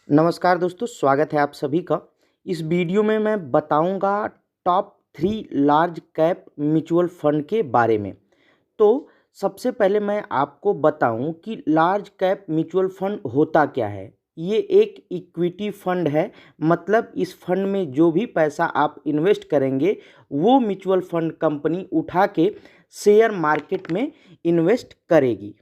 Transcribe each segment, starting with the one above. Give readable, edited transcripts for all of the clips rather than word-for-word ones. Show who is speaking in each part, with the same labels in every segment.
Speaker 1: नमस्कार दोस्तों, स्वागत है आप सभी का। इस वीडियो में मैं बताऊंगा top 3 large cap mutual fund के बारे में। तो सबसे पहले मैं आपको बताऊं कि लार्ज कैप म्यूचुअल फंड होता क्या है। ये एक इक्विटी फंड है, मतलब इस फंड में जो भी पैसा आप इन्वेस्ट करेंगे वो म्यूचुअल फंड कंपनी उठा के शेयर मार्केट में इन्वेस्ट करेगी।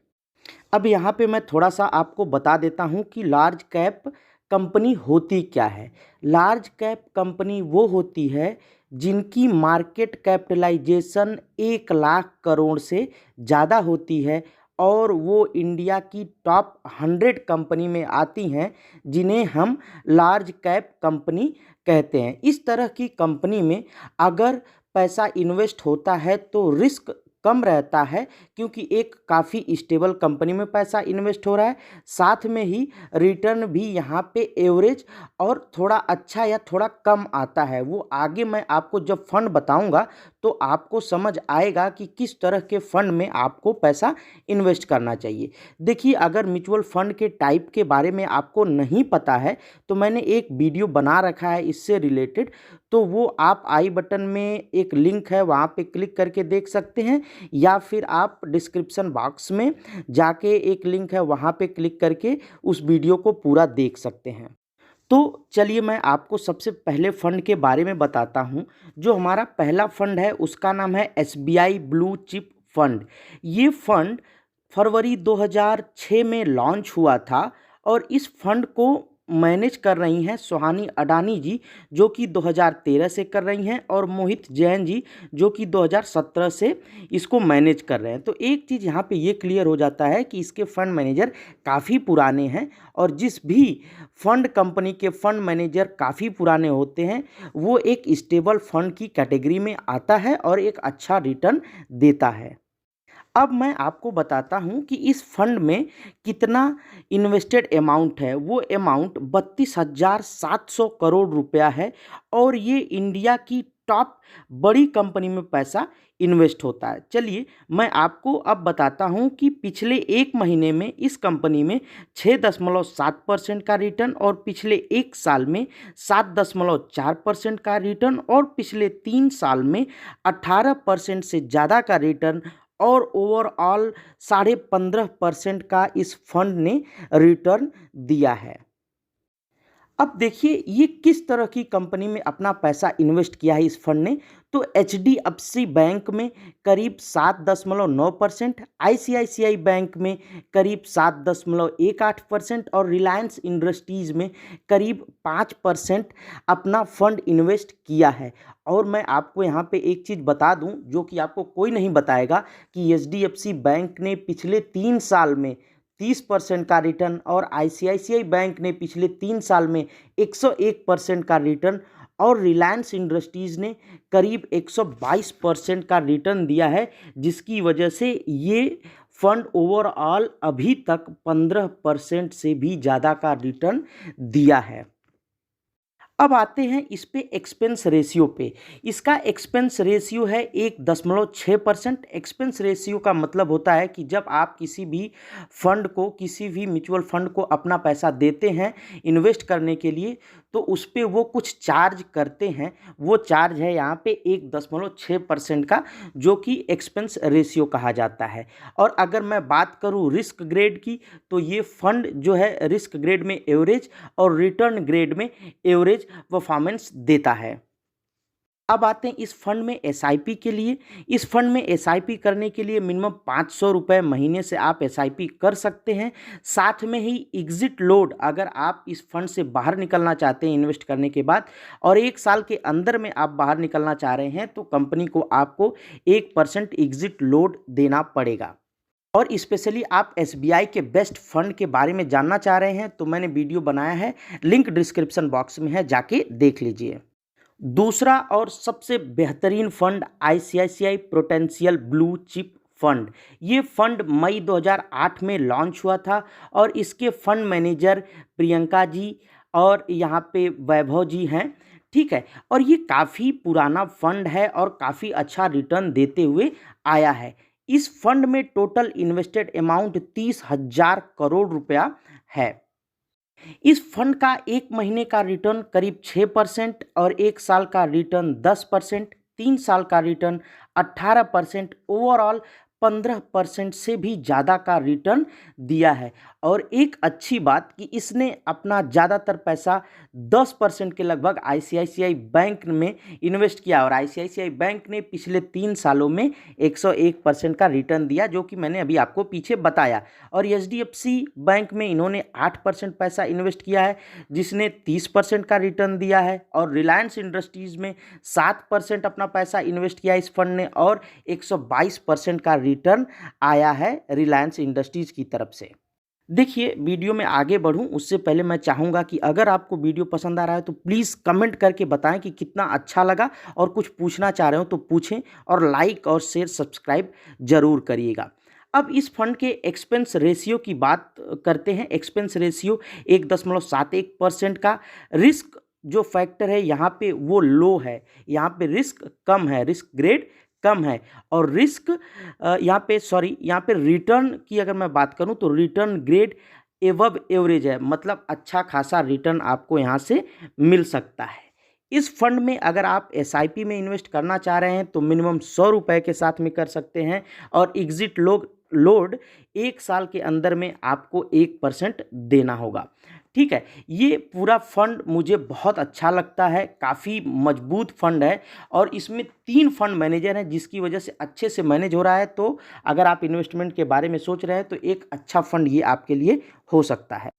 Speaker 1: अब यहाँ पे मैं थोड़ा सा आपको बता देता हूँ कि लार्ज कैप कंपनी होती क्या है। लार्ज कैप कंपनी वो होती है जिनकी मार्केट कैपिटलाइजेशन 1 लाख करोड़ से ज़्यादा होती है और वो इंडिया की टॉप 100 कंपनी में आती हैं, जिन्हें हम लार्ज कैप कंपनी कहते हैं। इस तरह की कंपनी में अगर पैसा इन्वेस्ट होता है तो रिस्क कम रहता है, क्योंकि एक काफ़ी स्टेबल कंपनी में पैसा इन्वेस्ट हो रहा है। साथ में ही रिटर्न भी यहाँ पे एवरेज और थोड़ा अच्छा या थोड़ा कम आता है। वो आगे मैं आपको जब फंड बताऊंगा तो आपको समझ आएगा कि किस तरह के फंड में आपको पैसा इन्वेस्ट करना चाहिए। देखिए, अगर म्यूचुअल फंड के टाइप के बारे में आपको नहीं पता है तो मैंने एक वीडियो बना रखा है इससे रिलेटेड, तो वो आप आई बटन में एक लिंक है, वहाँ पे क्लिक करके देख सकते हैं, या फिर आप डिस्क्रिप्शन बॉक्स में जाके एक लिंक है वहाँ पे क्लिक करके उस वीडियो को पूरा देख सकते हैं। तो चलिए मैं आपको सबसे पहले फ़ंड के बारे में बताता हूँ। जो हमारा पहला फ़ंड है उसका नाम है एसबीआई ब्लू चिप फ़ंड। ये फ़ंड फरवरी 2006 में लॉन्च हुआ था और इस फंड को मैनेज कर रही हैं सुहानी अडानी जी, जो कि 2013 से कर रही हैं, और मोहित जैन जी, जो कि 2017 से इसको मैनेज कर रहे हैं। तो एक चीज़ यहाँ पे ये क्लियर हो जाता है कि इसके फंड मैनेजर काफ़ी पुराने हैं, और जिस भी फंड कंपनी के फंड मैनेजर काफ़ी पुराने होते हैं वो एक स्टेबल फंड की कैटेगरी में आता है और एक अच्छा रिटर्न देता है। अब मैं आपको बताता हूं कि इस फंड में कितना इन्वेस्टेड अमाउंट है। वो अमाउंट 32,700 करोड़ रुपया है, और ये इंडिया की टॉप बड़ी कंपनी में पैसा इन्वेस्ट होता है। चलिए मैं आपको अब बताता हूं कि पिछले एक महीने में इस कंपनी में 6.7% का रिटर्न, और पिछले एक साल में 7.4% का रिटर्न, और पिछले 3 साल में 18% से ज़्यादा का रिटर्न, और ओवरऑल 15.5% का इस फंड ने रिटर्न दिया है। अब देखिए ये किस तरह की कंपनी में अपना पैसा इन्वेस्ट किया है इस फंड ने। तो एचडीएफसी बैंक में करीब 7.9%, आईसीआईसीआई बैंक में करीब 7.18% और रिलायंस इंडस्ट्रीज़ में करीब 5% अपना फंड इन्वेस्ट किया है। और मैं आपको यहाँ पे एक चीज़ बता दूँ जो कि आपको कोई नहीं बताएगा, कि एचडीएफसी बैंक ने पिछले 3 साल में 30% का रिटर्न, और आईसीआईसीआई बैंक ने पिछले 3 साल में 101% का रिटर्न, और रिलायंस इंडस्ट्रीज़ ने करीब 122% का रिटर्न दिया है, जिसकी वजह से ये फंड ओवरऑल अभी तक 15% से भी ज़्यादा का रिटर्न दिया है। अब आते हैं इस पे एक्सपेंस रेशियो पे। इसका एक्सपेंस रेशियो है 1.6%। एक्सपेंस रेशियो का मतलब होता है कि जब आप किसी भी फंड को, किसी भी म्यूचुअल फंड को अपना पैसा देते हैं इन्वेस्ट करने के लिए, तो उस पे वो कुछ चार्ज करते हैं। वो चार्ज है यहाँ पे 1.6% का, जो कि एक्सपेंस रेशियो कहा जाता है। और अगर मैं बात करूँ रिस्क ग्रेड की, तो ये फंड जो है रिस्क ग्रेड में एवरेज और रिटर्न ग्रेड में एवरेज परफॉर्मेंस देता है। अब आते हैं इस फंड में एसआईपी के लिए। इस फंड में एसआईपी करने के लिए मिनिमम 500 रुपये महीने से आप एसआईपी कर सकते हैं। साथ में ही एग्जिट लोड, अगर आप इस फंड से बाहर निकलना चाहते हैं इन्वेस्ट करने के बाद, और 1 साल के अंदर में आप बाहर निकलना चाह रहे हैं, तो कंपनी को आपको 1% एग्जिट लोड देना पड़ेगा। और स्पेशली आप एसबीआई के बेस्ट फंड के बारे में जानना चाह रहे हैं तो मैंने वीडियो बनाया है, लिंक डिस्क्रिप्शन बॉक्स में है, जाके देख लीजिए। दूसरा और सबसे बेहतरीन fund ICICI prudential blue chip fund. ये फंड मई 2008 में लॉन्च हुआ था, और इसके फंड मैनेजर प्रियंका जी और यहाँ पे वैभव जी हैं। ठीक है, और ये काफ़ी पुराना फंड है और काफ़ी अच्छा रिटर्न देते हुए आया है। इस फंड में टोटल इन्वेस्टेड अमाउंट 30,000 करोड़ रुपया है। इस फंड का 1 महीने का रिटर्न करीब 6% और 1 साल का रिटर्न 10%, 3 साल का रिटर्न 18%, ओवरऑल 15% से भी ज़्यादा का रिटर्न दिया है। और एक अच्छी बात कि इसने अपना ज़्यादातर पैसा 10% के लगभग आईसीआईसीआई बैंक में इन्वेस्ट किया और आईसीआईसीआई बैंक ने पिछले 3 सालों में 101% का रिटर्न दिया, जो कि मैंने अभी आपको पीछे बताया। और एचडीएफसी बैंक में इन्होंने 8% पैसा इन्वेस्ट किया है, जिसने 30% का रिटर्न दिया है। और रिलायंस इंडस्ट्रीज़ में 7% अपना पैसा इन्वेस्ट किया इस फंड ने और 122% का रिटर्न आया है रिलायंस इंडस्ट्रीज़ की तरफ से। देखिए, वीडियो में आगे बढ़ूं उससे पहले मैं चाहूँगा कि अगर आपको वीडियो पसंद आ रहा है तो प्लीज़ कमेंट करके बताएं कि कितना अच्छा लगा, और कुछ पूछना चाह रहे हो तो पूछें, और लाइक और शेयर सब्सक्राइब ज़रूर करिएगा। अब इस फंड के एक्सपेंस रेशियो की बात करते हैं। एक्सपेंस रेशियो 1.71% का। रिस्क जो फैक्टर है यहाँ पे वो लो है, यहाँ पे रिस्क कम है, रिस्क ग्रेड कम है। और रिस्क यहाँ पे रिटर्न की अगर मैं बात करूँ तो रिटर्न ग्रेड एवब एवरेज है, मतलब अच्छा खासा रिटर्न आपको यहाँ से मिल सकता है। इस फंड में अगर आप एसआईपी में इन्वेस्ट करना चाह रहे हैं तो मिनिमम 100 रुपये के साथ में कर सकते हैं, और एग्जिट लोड 1 साल के अंदर में आपको 1% देना होगा। ठीक है, ये पूरा फंड मुझे बहुत अच्छा लगता है, काफ़ी मजबूत फंड है, और इसमें 3 फंड मैनेजर हैं जिसकी वजह से अच्छे से मैनेज हो रहा है। तो अगर आप इन्वेस्टमेंट के बारे में सोच रहे हैं तो एक अच्छा फंड ये आपके लिए हो सकता है।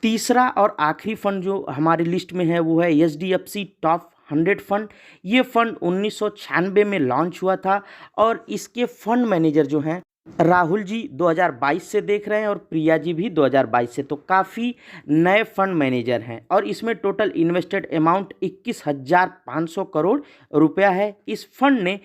Speaker 1: तीसरा और आखिरी फंड जो हमारी लिस्ट में है वो है एचडीएफसी टॉप 100 फंड। ये फंड 1996 में लॉन्च हुआ था, और इसके फंड मैनेजर जो हैं राहुल जी 2022 से देख रहे हैं और प्रिया जी भी 2022 से, तो काफ़ी नए फंड मैनेजर हैं। और इसमें टोटल इन्वेस्टेड अमाउंट 21,500 करोड़ रुपया है। इस फंड ने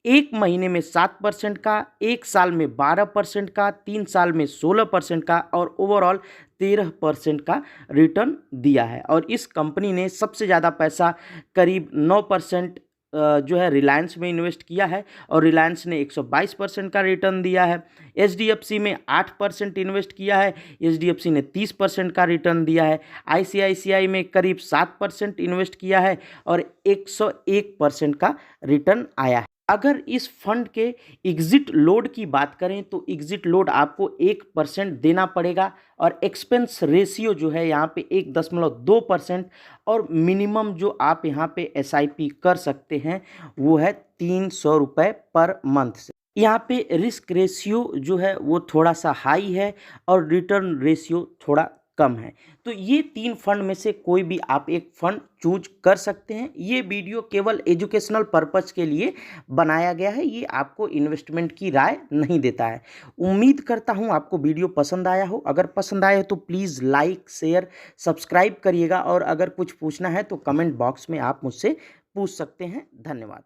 Speaker 1: 1 महीने में 7% का, 1 साल में 12% का, 3 साल में 16% का और ओवरऑल 13% का रिटर्न दिया है। और इस कंपनी ने सबसे ज़्यादा पैसा करीब 9% जो है रिलायंस में इन्वेस्ट किया है, और रिलायंस ने 122% का रिटर्न दिया है। एचडीएफसी में 8% इन्वेस्ट किया है, एचडीएफसी ने 30% का रिटर्न दिया है। आईसीआईसीआई में करीब 7% इन्वेस्ट किया है और 101% का रिटर्न आया है। अगर इस फंड के एग्जिट लोड की बात करें तो एग्जिट लोड आपको 1% देना पड़ेगा, और एक्सपेंस रेशियो जो है यहाँ पे 1.2%, और मिनिमम जो आप यहाँ पे एसआईपी कर सकते हैं वो है 300 रुपये पर मंथ से। यहाँ पे रिस्क रेशियो जो है वो थोड़ा सा हाई है और रिटर्न रेशियो थोड़ा कम है। तो ये 3 फंड में से कोई भी आप एक फंड चूज कर सकते हैं। ये वीडियो केवल एजुकेशनल पर्पस के लिए बनाया गया है, ये आपको इन्वेस्टमेंट की राय नहीं देता है। उम्मीद करता हूँ आपको वीडियो पसंद आया हो। अगर पसंद आया हो तो प्लीज़ लाइक शेयर सब्सक्राइब करिएगा, और अगर कुछ पूछना है तो कमेंट बॉक्स में आप मुझसे पूछ सकते हैं। धन्यवाद।